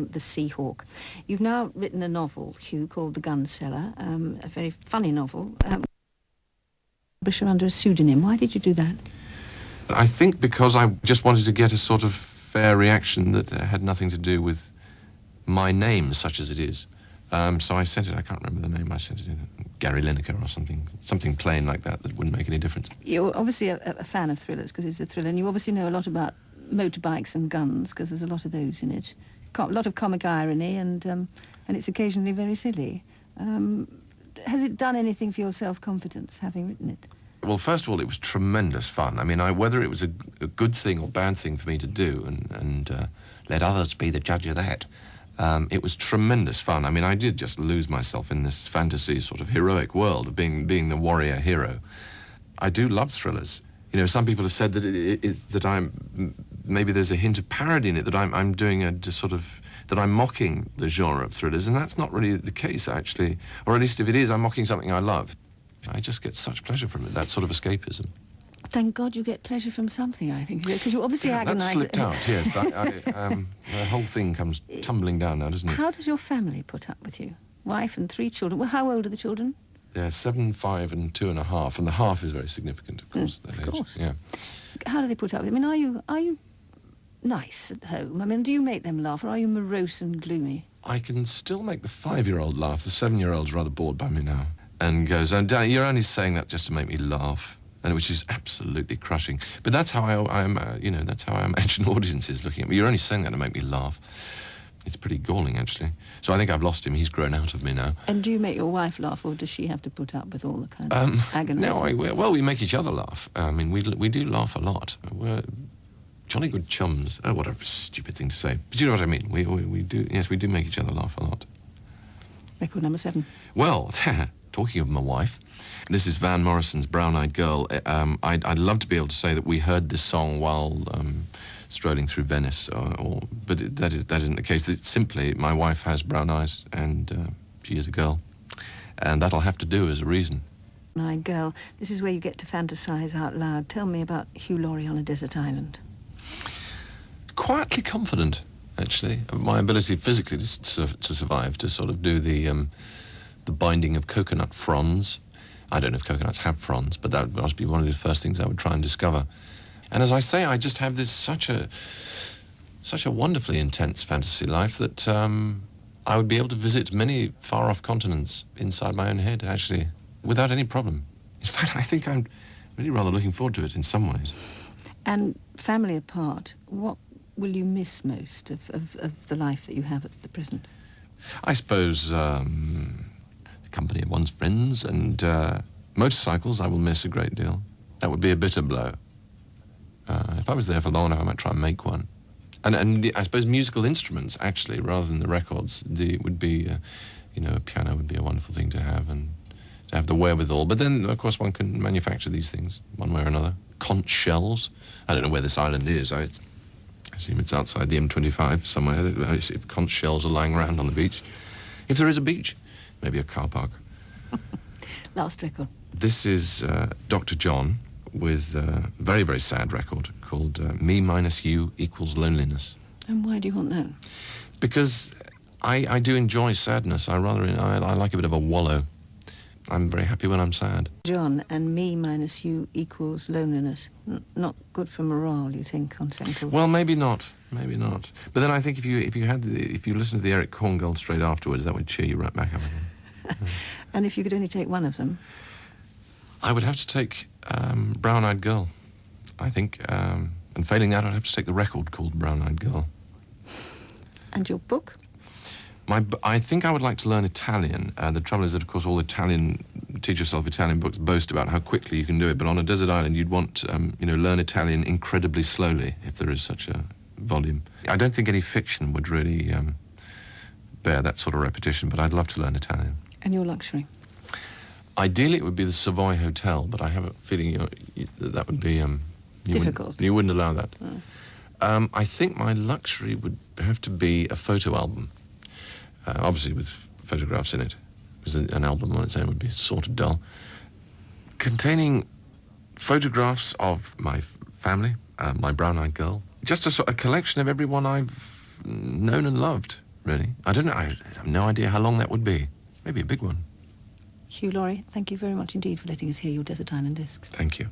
The Seahawk. You've now written a novel, Hugh, called The Gun Seller, a very funny novel, publisher under a pseudonym. Why did you do that? I think because I just wanted to get a sort of fair reaction that had nothing to do with my name, such as it is. So I sent it, I can't remember the name, I sent it in Gary Lineker or something plain like that wouldn't make any difference. You're obviously a fan of thrillers, because it's a thriller, and you obviously know a lot about motorbikes and guns, because there's a lot of those in it. A lot of comic irony, and it's occasionally very silly. Has it done anything for your self-confidence, having written it? Well, first of all, it was tremendous fun. I mean, whether it was a good thing or bad thing for me to do, and let others be the judge of that, it was tremendous fun. I mean, I did just lose myself in this fantasy sort of heroic world of being the warrior hero. I do love thrillers. You know, some people have said that maybe there's a hint of parody in it, that I'm doing that I'm mocking the genre of thrillers, and that's not really the case, actually. Or at least if it is, I'm mocking something I love. I just get such pleasure from it, that sort of escapism. Thank God you get pleasure from something, I think, because you obviously agonise. That slipped out, yes. The whole thing comes tumbling down now, doesn't it? How does your family put up with you? Wife and 3 children. Well, how old are the children? They're 7, 5 and 2.5, and the half is very significant, of course. Of course. Yeah. How do they put up with it? I mean, are you nice at home? I mean, do you make them laugh, or are you morose and gloomy? I can still make the 5-year-old laugh. The 7-year-old's rather bored by me now, and goes, "Oh, Danny, you're only saying that just to make me laugh," and which is absolutely crushing. But that's how that's how I imagine audiences looking at me. You're only saying that to make me laugh. It's pretty galling, actually. So I think I've lost him. He's grown out of me now. And do you make your wife laugh, or does she have to put up with all the kind of agonising? No, we make each other laugh. I mean, we do laugh a lot. We're jolly good chums. Oh, what a stupid thing to say. But you know what I mean. We do. Yes, we do make each other laugh a lot. Record number 7. Well, talking of my wife, this is Van Morrison's Brown Eyed Girl. I'd love to be able to say that we heard this song while strolling through Venice, but that isn't the case. It's simply my wife has brown eyes, and she is a girl, and that'll have to do as a reason. My girl, this is where you get to fantasize out loud. Tell me about Hugh Laurie on a desert island. Quietly confident, actually, of my ability physically to survive, to sort of do the binding of coconut fronds. I don't know if coconuts have fronds, but that must be one of the first things I would try and discover. And as I say, I just have this such a wonderfully intense fantasy life that I would be able to visit many far-off continents inside my own head, actually, without any problem. In fact, I think I'm really rather looking forward to it in some ways. And family apart, what will you miss most of the life that you have at the present? I suppose the company of one's friends, and motorcycles I will miss a great deal. That would be a bitter blow. If I was there for long enough, I might try and make one. And I suppose musical instruments, actually, rather than the records, would be, a piano would be a wonderful thing to have, and to have the wherewithal. But then, of course, one can manufacture these things one way or another. Conch shells. I don't know where this island is. I assume it's outside the M25 somewhere. If conch shells are lying around on the beach. If there is a beach, maybe a car park. Last record. This is Dr. John, with a very, very sad record called Me Minus You Equals Loneliness. And why do you want that? Because I do enjoy sadness. I like a bit of a wallow. I'm very happy when I'm sad. John, and me minus you equals loneliness. Not good for morale, you think, on second? Well, maybe not. Maybe not. But then I think if you listen to the Eric Korngold straight afterwards, that would cheer you right back up again. And if you could only take one of them? I would have to take Brown Eyed Girl, I think. And failing that, I'd have to take the record called Brown Eyed Girl. And your book? I think I would like to learn Italian. The trouble is that, of course, all teach yourself Italian books boast about how quickly you can do it. But on a desert island, you'd want to, learn Italian incredibly slowly, if there is such a volume. I don't think any fiction would really bear that sort of repetition, but I'd love to learn Italian. And your luxury? Ideally, it would be the Savoy Hotel, but I have a feeling that would be... difficult. You wouldn't allow that. Oh. I think my luxury would have to be a photo album. Obviously with photographs in it, because an album on its own would be sort of dull. Containing photographs of my family, my brown-eyed girl, just a collection of everyone I've known and loved. really. I don't know. I have no idea how long that would be. Maybe a big one. Hugh Laurie, thank you very much indeed for letting us hear your Desert Island Discs. Thank you.